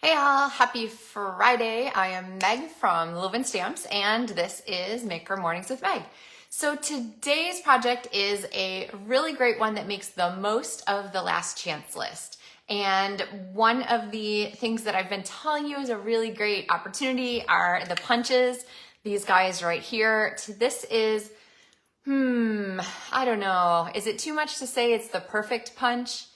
Hey all, happy Friday. I am Meg from LovenStamps and this is Maker Mornings with Meg. So today's project is a really great one that makes the most of the last chance list. And one of the things that I've been telling you is a really great opportunity are the punches. These guys right here. This is, I don't know. Is it too much to say it's the perfect punch?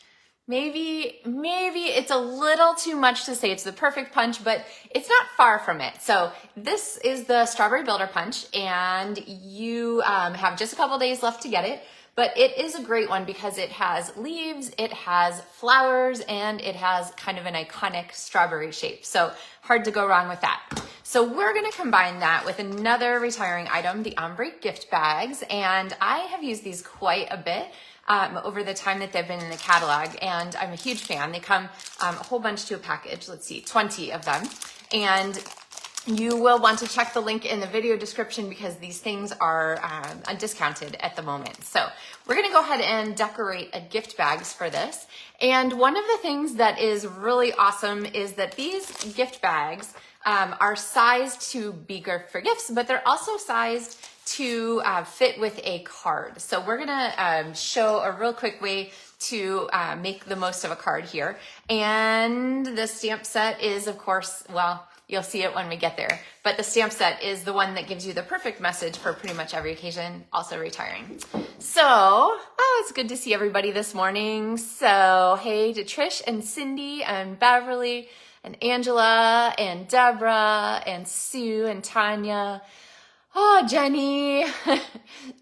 Maybe it's a little too much to say it's the perfect punch, but it's not far from it. So this is the Strawberry Builder Punch, and you have just a couple days left to get it, but it is a great one because it has leaves, it has flowers, and it has kind of an iconic strawberry shape. So hard to go wrong with that. So we're gonna combine that with another retiring item, the Ombre Gift Bags, and I have used these quite a bit over the time that they've been in the catalog, and I'm a huge fan. They come a whole bunch to a package, let's see, 20 of them. And you will want to check the link in the video description because these things are undiscounted at the moment. So we're gonna go ahead and decorate a gift bags for this. And one of the things that is really awesome is that these gift bags are sized to be good for gifts, but they're also sized to fit with a card. So we're gonna show a real quick way to make the most of a card here. And the stamp set is, of course, well, you'll see it when we get there, but the stamp set is the one that gives you the perfect message for pretty much every occasion, also retiring. So, it's good to see everybody this morning. So, hey to Trish and Cindy and Beverly and Angela and Deborah and Sue and Tanya. Oh, Jenny,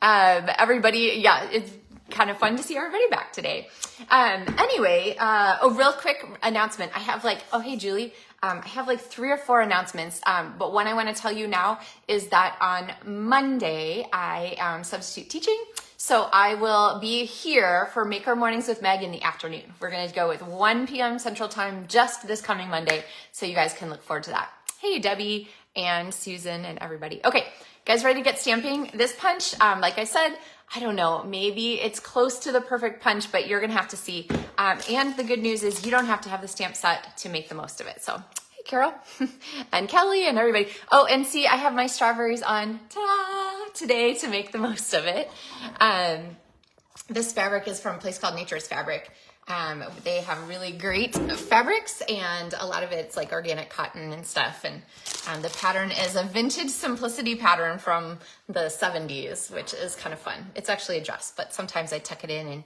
everybody, yeah, it's kind of fun to see everybody back today. Anyway, a real quick announcement. I have hey, Julie, I have 3 or 4 announcements, but one I want to tell you now is that on Monday, I am substitute teaching. So I will be here for Maker Mornings with Meg in the afternoon. We're going to go with 1 p.m. Central Time just this coming Monday, so you guys can look forward to that. Hey, Debbie and Susan and everybody. Okay, guys ready to get stamping? This punch, like I said, I don't know, maybe it's close to the perfect punch, but you're gonna have to see. And the good news is you don't have to have the stamp set to make the most of it. So, hey Carol and Kelly and everybody. Oh, and see, I have my strawberries on today to make the most of it. This fabric is from a place called Nature's Fabric. They have really great fabrics, and a lot of it's like organic cotton and stuff. And the pattern is a vintage simplicity pattern from the 70s, which is kind of fun. It's actually a dress, but sometimes I tuck it in and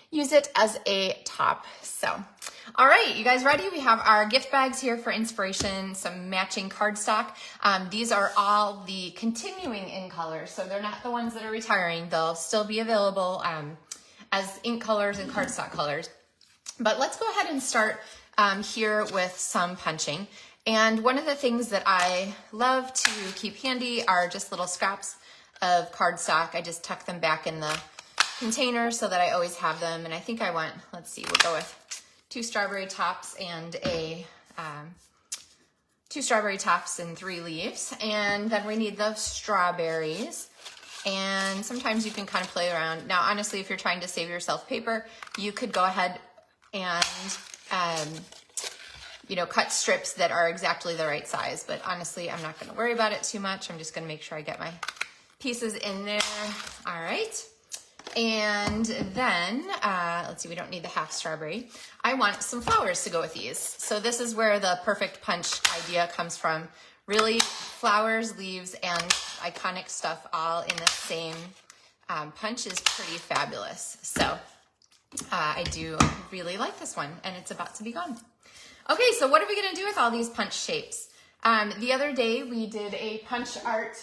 use it as a top. So, all right, you guys ready? We have our gift bags here for inspiration, some matching cardstock. These are all the continuing in colors, so they're not the ones that are retiring. They'll still be available as ink colors and cardstock colors. But let's go ahead and start here with some punching. And one of the things that I love to keep handy are just little scraps of cardstock. I just tuck them back in the container so that I always have them. And I think I want, let's see, we'll go with 2 strawberry tops and 2 strawberry tops and 3 leaves. And then we need the strawberries. And sometimes you can kind of play around. Now, honestly, if you're trying to save yourself paper, you could go ahead and cut strips that are exactly the right size. But honestly, I'm not going to worry about it too much. I'm just going to make sure I get my pieces in there. All right. And then, let's see, we don't need the half strawberry. I want some flowers to go with these. So this is where the perfect punch idea comes from. Really, flowers, leaves, and iconic stuff all in the same punch is pretty fabulous. So I do really like this one, and it's about to be gone. Okay, so what are we gonna do with all these punch shapes? The other day we did a punch art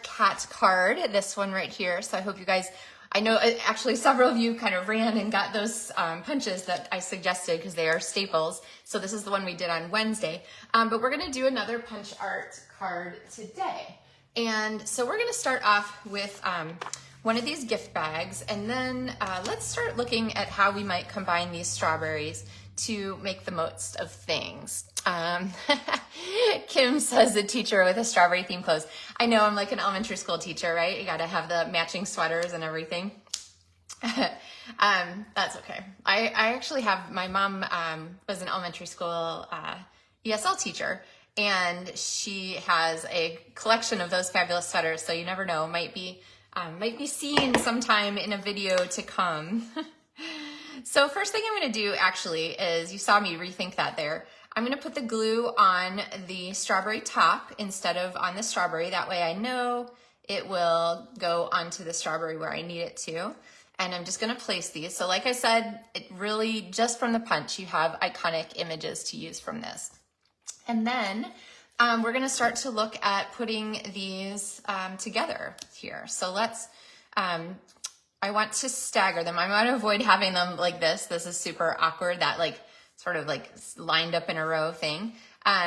cat card, this one right here. So I hope you guys, I know actually several of you kind of ran and got those punches that I suggested because they are staples. So this is the one we did on Wednesday. But we're gonna do another punch art card today. And so we're gonna start off with one of these gift bags, and then let's start looking at how we might combine these strawberries to make the most of things. Kim says the teacher with a strawberry theme clothes. I know, I'm like an elementary school teacher, right? You gotta have the matching sweaters and everything. That's okay. I actually have, my mom was an elementary school ESL teacher, and she has a collection of those fabulous sweaters, so you never know, might be seen sometime in a video to come. So first thing I'm going to do actually is, you saw me rethink that there. I'm going to put the glue on the strawberry top instead of on the strawberry. That way I know it will go onto the strawberry where I need it to. And I'm just going to place these. So like I said, it really, just from the punch, you have iconic images to use from this. And then we're going to start to look at putting these together here. So let's, I want to stagger them. I want to avoid having them like this. This is super awkward, that like sort of like lined up in a row thing.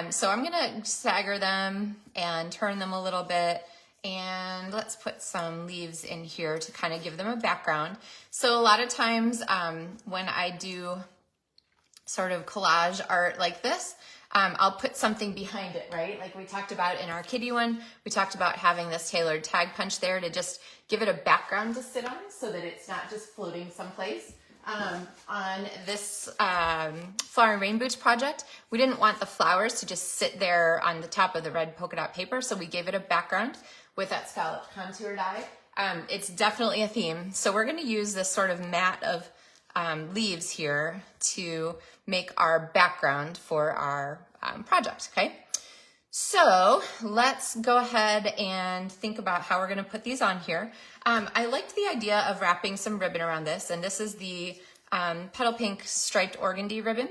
So I'm going to stagger them and turn them a little bit. And let's put some leaves in here to kind of give them a background. So a lot of times when I do sort of collage art like this, I'll put something behind it, right? Like we talked about in our kitty one, we talked about having this tailored tag punch there to just give it a background to sit on so that it's not just floating someplace. On this Flower and Rain Boots project, we didn't want the flowers to just sit there on the top of the red polka dot paper, so we gave it a background with that scalloped contour dye. It's definitely a theme. So we're going to use this sort of mat of leaves here to make our background for our project, okay? So let's go ahead and think about how we're going to put these on here. I liked the idea of wrapping some ribbon around this, and this is the Petal Pink striped organdy ribbon,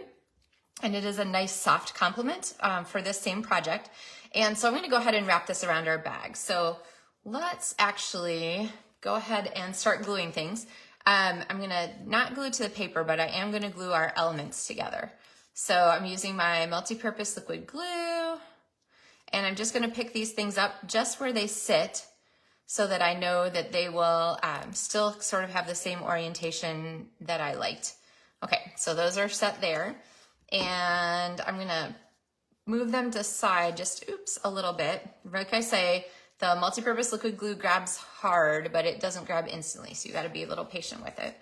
and it is a nice soft complement for this same project. And so I'm going to go ahead and wrap this around our bag. So let's actually go ahead and start gluing things. I'm going to not glue to the paper, but I am going to glue our elements together. So I'm using my multi-purpose liquid glue, and I'm just going to pick these things up just where they sit so that I know that they will still sort of have the same orientation that I liked. Okay, so those are set there, and I'm going to move them to side just, oops, a little bit. Like I say, the multi-purpose liquid glue grabs hard, but it doesn't grab instantly, so you got to be a little patient with it.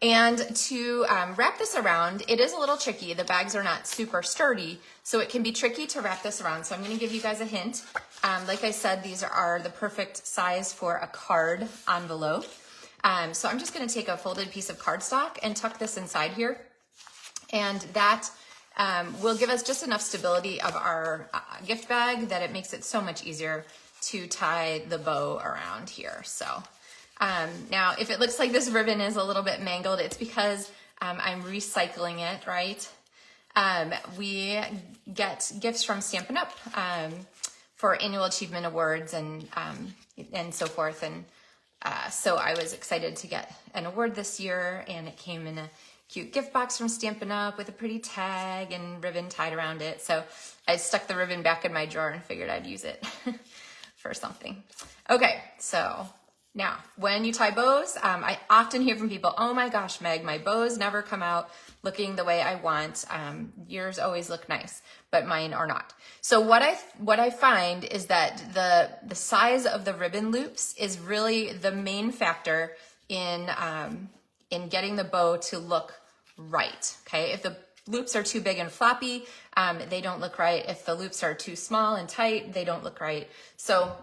And to wrap this around, it is a little tricky. The bags are not super sturdy, so it can be tricky to wrap this around. So I'm going to give you guys a hint. Like I said, these are the perfect size for a card envelope. So I'm just going to take a folded piece of cardstock and tuck this inside here. And that will give us just enough stability of our gift bag that it makes it so much easier to tie the bow around here. So now if it looks like this ribbon is a little bit mangled, it's because I'm recycling it, right? We get gifts from Stampin' Up! For annual achievement awards and so forth. And so I was excited to get an award this year, and it came in a cute gift box from Stampin' Up! With a pretty tag and ribbon tied around it. So I stuck the ribbon back in my drawer and figured I'd use it for something. Okay, so now when you tie bows, I often hear from people, oh my gosh, Meg, my bows never come out looking the way I want. Yours always look nice, but mine are not. So what I find is that the size of the ribbon loops is really the main factor in getting the bow to look right, okay? If the loops are too big and floppy, they don't look right. If the loops are too small and tight, they don't look right. So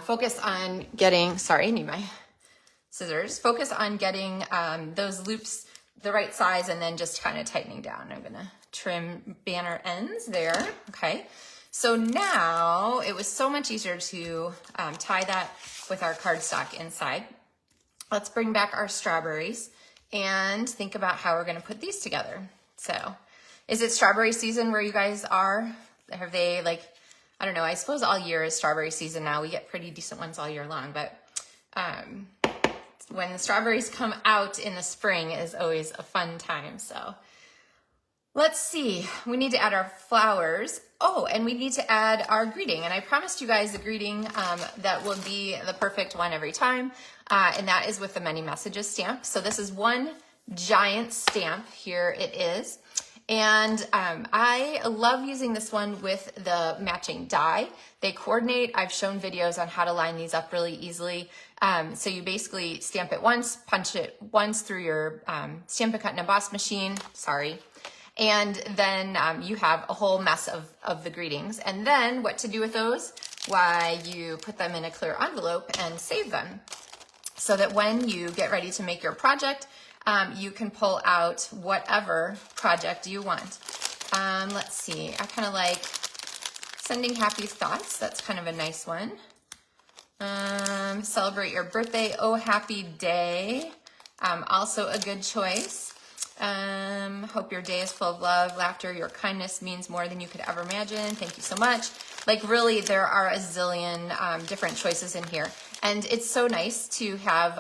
focus on getting, sorry, I need my scissors. Focus on getting those loops the right size and then just kind of tightening down. I'm gonna trim banner ends there, okay? So now it was so much easier to tie that with our cardstock inside. Let's bring back our strawberries and think about how we're gonna put these together. So is it strawberry season where you guys are? Have they, like, I don't know, I suppose all year is strawberry season now. We get pretty decent ones all year long, but when the strawberries come out in the spring is always a fun time. So let's see, we need to add our flowers. Oh, and we need to add our greeting. And I promised you guys the greeting that will be the perfect one every time. And that is with the many messages stamp. So this is one giant stamp. Here it is. And I love using this one with the matching die. They coordinate. I've shown videos on how to line these up really easily. So you basically stamp it once, punch it once through your Stampin' Cut and Emboss machine, sorry. And then you have a whole mess of the greetings. And then what to do with those? Why, you put them in a clear envelope and save them, so that when you get ready to make your project, you can pull out whatever project you want. Let's see, I kind of like sending happy thoughts. That's kind of a nice one. Celebrate your birthday. Oh, happy day. Also a good choice. Hope your day is full of love, laughter. Your kindness means more than you could ever imagine. Thank you so much. Like really, there are a zillion different choices in here. And it's so nice to have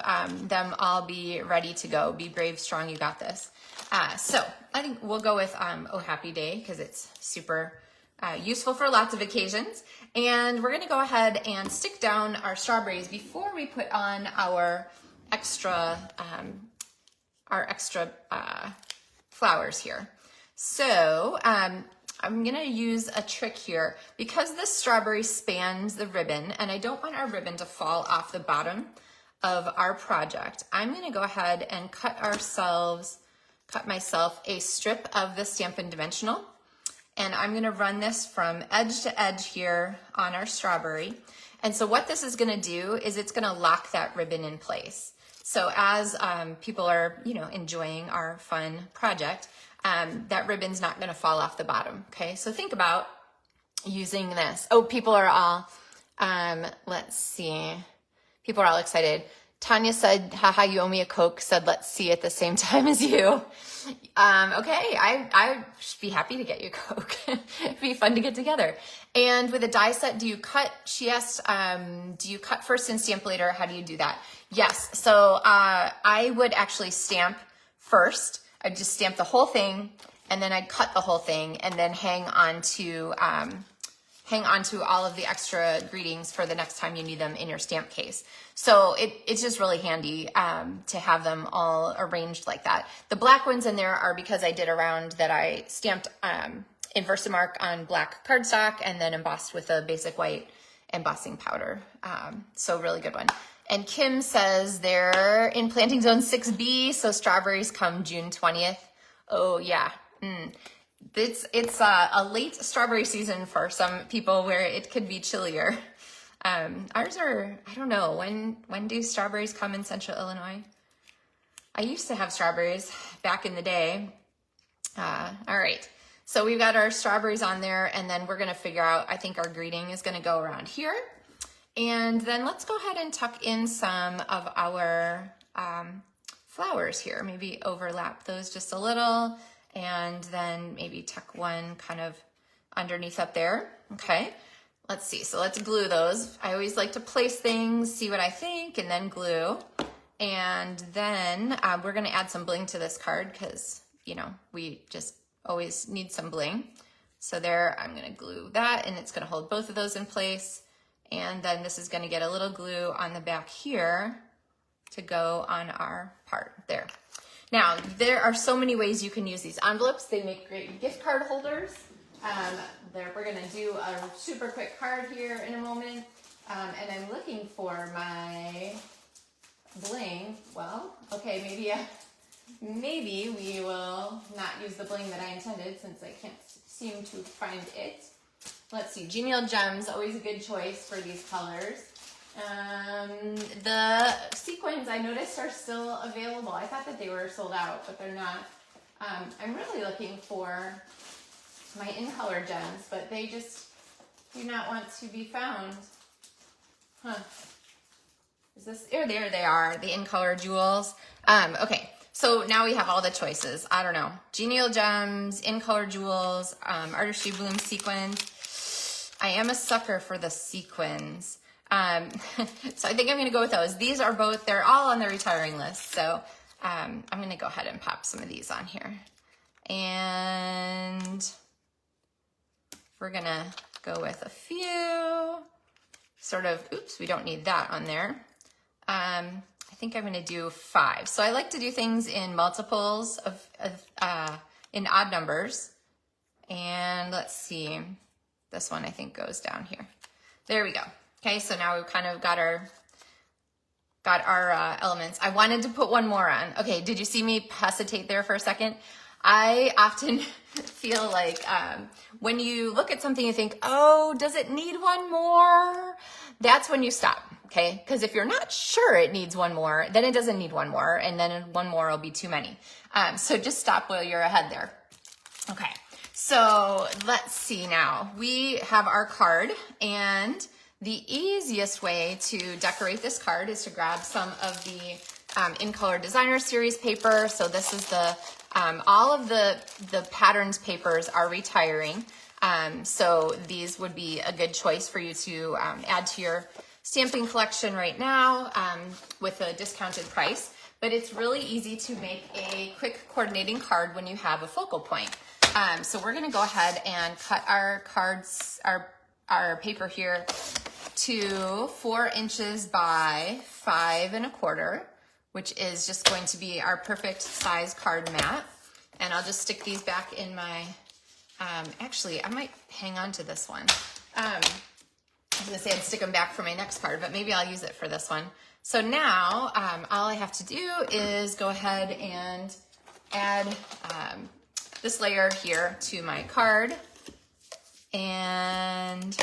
them all be ready to go. Be brave, strong, you got this. So I think we'll go with Oh Happy Day because it's super useful for lots of occasions. And we're gonna go ahead and stick down our strawberries before we put on our extra flowers here. So I'm gonna use a trick here because this strawberry spans the ribbon and I don't want our ribbon to fall off the bottom of our project. I'm gonna go ahead and cut myself a strip of the Stampin' Dimensional, and I'm gonna run this from edge to edge here on our strawberry. And so what this is gonna do is it's gonna lock that ribbon in place. So as people are, enjoying our fun project, that ribbon's not gonna fall off the bottom, okay? So think about using this. Oh, people are all, let's see. People are all excited. Tanya said, haha, you owe me a Coke, said, let's see at the same time as you. Okay, I should be happy to get you a Coke. It'd be fun to get together. And with a die set, do you cut? She asked, do you cut first and stamp later? How do you do that? Yes, so I would actually stamp first. I'd just stamp the whole thing, and then I'd cut the whole thing, and then hang on to all of the extra greetings for the next time you need them in your stamp case. So it's just really handy to have them all arranged like that. The black ones in there are because I did a round that I stamped in Versamark on black cardstock and then embossed with a basic white embossing powder. So really good one. And Kim says they're in planting zone 6B, so strawberries come June 20th. Oh yeah. It's a late strawberry season for some people where it could be chillier. Ours are, I don't know, when do strawberries come in Central Illinois? I used to have strawberries back in the day. All right, so we've got our strawberries on there, and then we're gonna figure out, I think our greeting is gonna go around here. And then let's go ahead and tuck in some of our flowers here. Maybe overlap those just a little, and then maybe tuck one kind of underneath up there. Okay, let's see. So let's glue those. I always like to place things, see what I think, and then glue. And then we're gonna add some bling to this card because, we just always need some bling. So there, I'm gonna glue that, and it's gonna hold both of those in place. And then this is gonna get a little glue on the back here to go on our part there. Now, there are so many ways you can use these envelopes. They make great gift card holders. We're gonna do a super quick card here in a moment. And I'm looking for my bling. Well, okay, maybe we will not use the bling that I intended since I can't seem to find it. Let's see, Genial Gems, always a good choice for these colors. The sequins I noticed are still available. I thought that they were sold out, but they're not. I'm really looking for my in-color gems, but they just do not want to be found. Huh. Is this, there they are, the in-color jewels. Okay, so now we have all the choices. I don't know, Genial Gems, in-color jewels, Artistry Bloom sequins. I am a sucker for the sequins. So I think I'm gonna go with those. These are both, they're all on the retiring list. So I'm gonna go ahead and pop some of these on here. And we're gonna go with a few sort of, oops, we don't need that on there. I think I'm gonna do 5. So I like to do things in multiples of in odd numbers. And let's see, this one I think goes down here. There we go. Okay, so now we've kind of got our elements. I wanted to put one more on. Okay, did you see me hesitate there for a second? I often feel like when you look at something, you think, oh, does it need one more? That's when you stop, okay? Because if you're not sure it needs one more, then it doesn't need one more, and then one more will be too many. So just stop while you're ahead there. Okay, so let's see now. We have our card, and the easiest way to decorate this card is to grab some of the In Color Designer Series paper. So this is the, all of the patterns papers are retiring. So these would be a good choice for you to add to your stamping collection right now with a discounted price. But it's really easy to make a quick coordinating card when you have a focal point. So we're gonna go ahead and cut our cards, our paper here to 4 inches by 5 1/4, which is just going to be our perfect size card mat. And I'll just stick these back in my, actually, I might hang on to this one. I was gonna say I'd stick them back for my next card, but maybe I'll use it for this one. So now, all I have to do is go ahead and add this layer here to my card and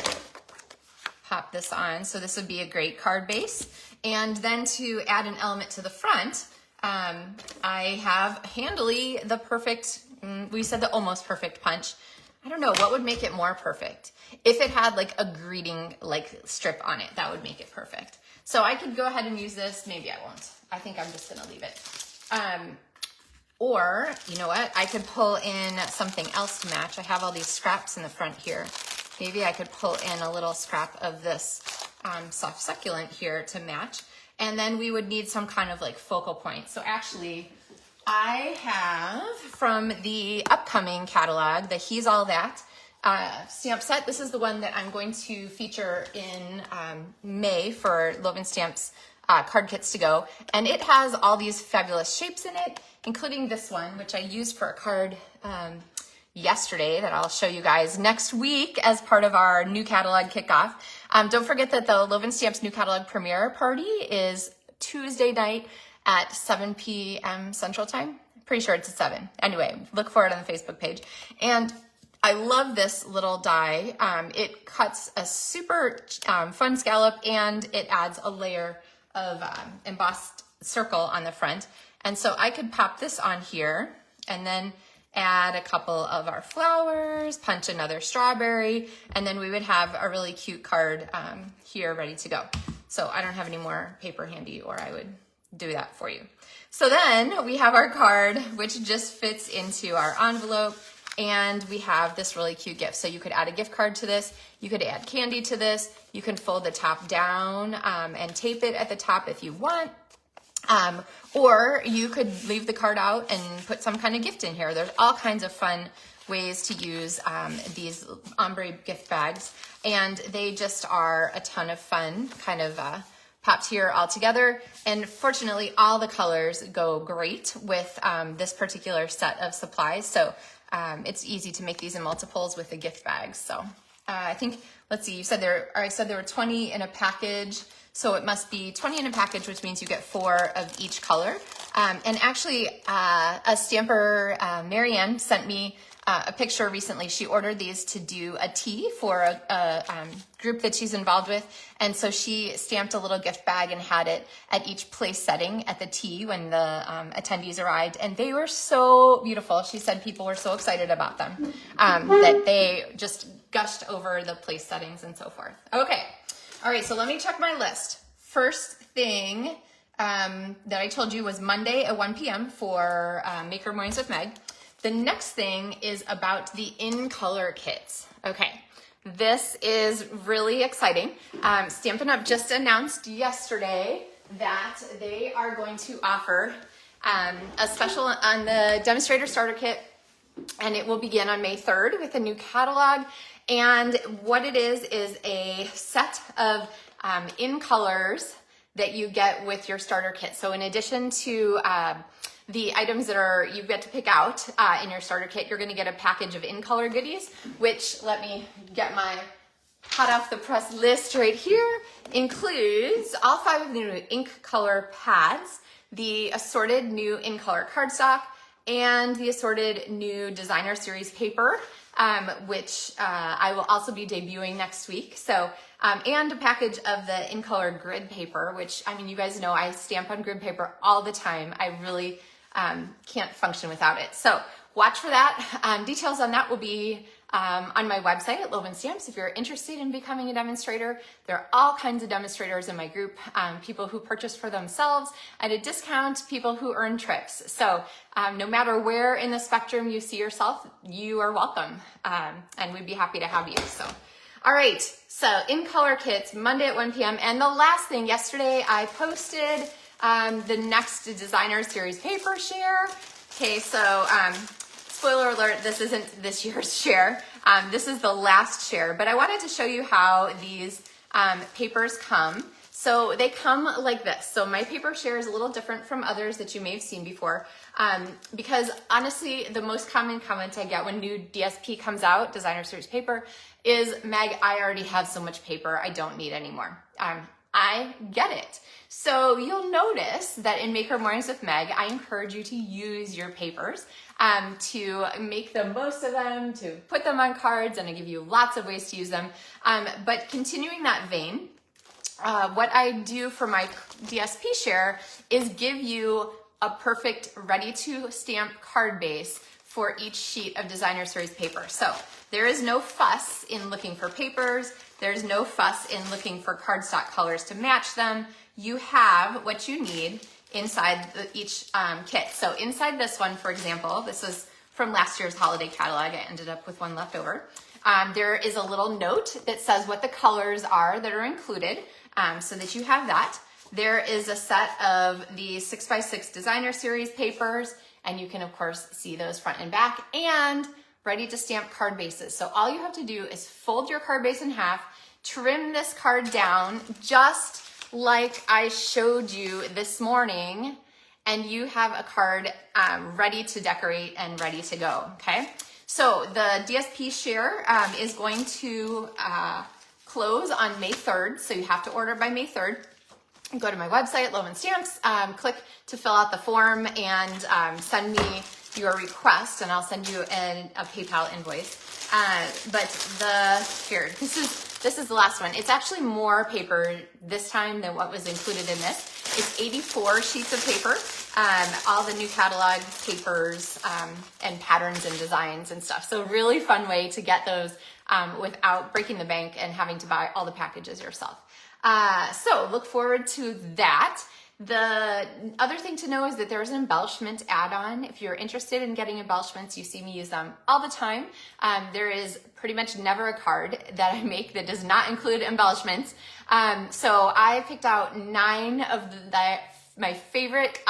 pop this on. So this would be a great card base. And then to add an element to the front, I have handily the perfect, we said the almost perfect punch. I don't know, what would make it more perfect? If it had like a greeting like strip on it, that would make it perfect. So I could go ahead and use this. Maybe I won't. I think I'm just gonna leave it. Or, you know what? I could pull in something else to match. I have all these scraps in the front here. Maybe I could pull in a little scrap of this soft succulent here to match. And then we would need some kind of like focal point. So actually, I have from the upcoming catalog, the He's All That stamp set. This is the one that I'm going to feature in May for LovenStamps card kits to go. And it has all these fabulous shapes in it, including this one, which I used for a card yesterday that I'll show you guys next week as part of our new catalog kickoff. Don't forget that the LovenStamps new catalog premiere party is Tuesday night at 7 p.m. Central Time. Pretty sure it's at 7. Anyway, look for it on the Facebook page. And I love this little die. It cuts a super fun scallop, and it adds a layer of embossed circle on the front. And so I could pop this on here and then add a couple of our flowers, punch another strawberry, and then we would have a really cute card here ready to go. So I don't have any more paper handy, or I would do that for you. So then we have our card, which just fits into our envelope, and we have this really cute gift. So you could add a gift card to this, you could add candy to this, you can fold the top down and tape it at the top if you want. Or you could leave the card out and put some kind of gift in here. There's all kinds of fun ways to use these Ombre Gift Bags, and they just are a ton of fun, kind of popped here all together. And fortunately, all the colors go great with this particular set of supplies. So it's easy to make these in multiples with the gift bags. So I think, let's see, I said there were 20 in a package. So it must be 20 in a package, which means you get 4 of each color. And actually, a stamper, Marianne, sent me a picture recently. She ordered these to do a tea for a group that she's involved with. And so she stamped a little gift bag and had it at each place setting at the tea when the attendees arrived. And they were so beautiful. She said people were so excited about them that they just gushed over the place settings and so forth. Okay. All right, so let me check my list. First thing that I told you was Monday at 1 p.m. for Maker Mornings with Meg. The next thing is about the In Color kits. Okay, this is really exciting. Stampin' Up! Just announced yesterday that they are going to offer a special on the Demonstrator Starter Kit, and it will begin on May 3rd with a new catalog. And what it is a set of in colors that you get with your starter kit. So in addition to the items that you get to pick out in your starter kit, you're going to get a package of in color goodies, which, let me get my hot off the press list right here, includes all 5 of the new ink color pads, the assorted new in color cardstock, and the assorted new designer series paper, which I will also be debuting next week. So, and a package of the in color grid paper, which, I mean, you guys know I stamp on grid paper all the time. I really can't function without it. So watch for that. Details on that will be on my website at LovenStamps. If you're interested in becoming a demonstrator, there are all kinds of demonstrators in my group, people who purchase for themselves at a discount, people who earn trips. So no matter where in the spectrum you see yourself, you are welcome, and we'd be happy to have you. So, all right, so in color kits, Monday at 1 p.m. And the last thing, yesterday I posted the next designer series paper share. Okay, so spoiler alert, this isn't this year's share. This is the last share, but I wanted to show you how these papers come. So they come like this. So my paper share is a little different from others that you may have seen before, because honestly, the most common comment I get when new DSP comes out, designer series paper, is, Meg, I already have so much paper, I don't need any more. I get it. So you'll notice that in Maker Mornings with Meg, I encourage you to use your papers to make the most of them, to put them on cards, and I give you lots of ways to use them. But continuing that vein, what I do for my DSP share is give you a perfect ready to stamp card base for each sheet of designer series paper. So there is no fuss in looking for papers. There's no fuss in looking for cardstock colors to match them. You have what you need inside each kit. So inside this one, for example, this is from last year's holiday catalog. I ended up with one left over. There is a little note that says what the colors are that are included, so that you have that. There is a set of the 6x6 designer series papers, and you can of course see those front and back, and ready to stamp card bases. So all you have to do is fold your card base in half, trim this card down just like I showed you this morning, and you have a card ready to decorate and ready to go, okay? So the DSP share is going to close on May 3rd, so you have to order by May 3rd. Go to my website, LovenStamps, click to fill out the form, and send me your request, and I'll send you a PayPal invoice. But this is the last one. It's actually more paper this time than what was included in this. It's 84 sheets of paper, all the new catalog papers, and patterns and designs and stuff. So really fun way to get those without breaking the bank and having to buy all the packages yourself. So look forward to that. The other thing to know is that there's an embellishment add-on. If you're interested in getting embellishments, you see me use them all the time. There is pretty much never a card that I make that does not include embellishments. So I picked out 9 of my favorite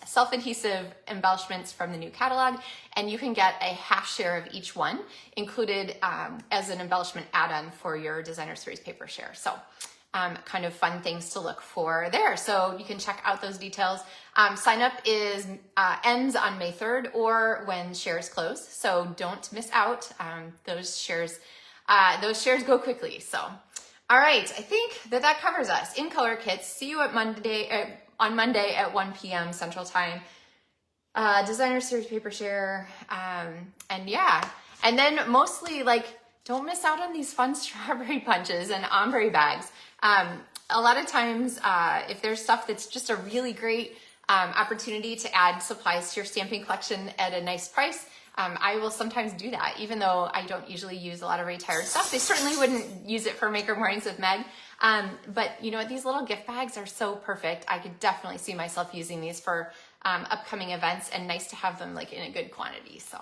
self-adhesive embellishments from the new catalog, and you can get a half share of each one included as an embellishment add-on for your designer series paper share. So kind of fun things to look for there. So you can check out those details. Sign up ends on May 3rd or when shares close. So don't miss out. Those shares go quickly. So, all right. I think that covers us in color kits. See you on Monday at 1 p.m. Central Time. Designer series paper share. And yeah. And then mostly don't miss out on these fun strawberry punches and ombre bags. A lot of times, if there's stuff that's just a really great opportunity to add supplies to your stamping collection at a nice price, I will sometimes do that, even though I don't usually use a lot of retired stuff. They certainly wouldn't use it for Maker Mornings with Meg. But you know what? These little gift bags are so perfect. I could definitely see myself using these for upcoming events, and nice to have them in a good quantity. So,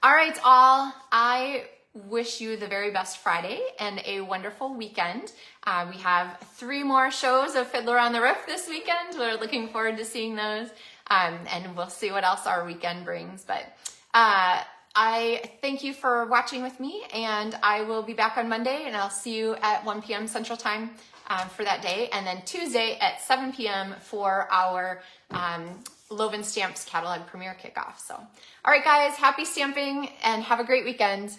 all right, all. I wish you the very best Friday and a wonderful weekend. We have 3 more shows of Fiddler on the Roof this weekend. We're looking forward to seeing those, and we'll see what else our weekend brings. But I thank you for watching with me, and I will be back on Monday, and I'll see you at 1 p.m. Central Time for that day, and then Tuesday at 7 p.m. for our LovenStamps catalog premiere kickoff. So, all right guys, happy stamping and have a great weekend.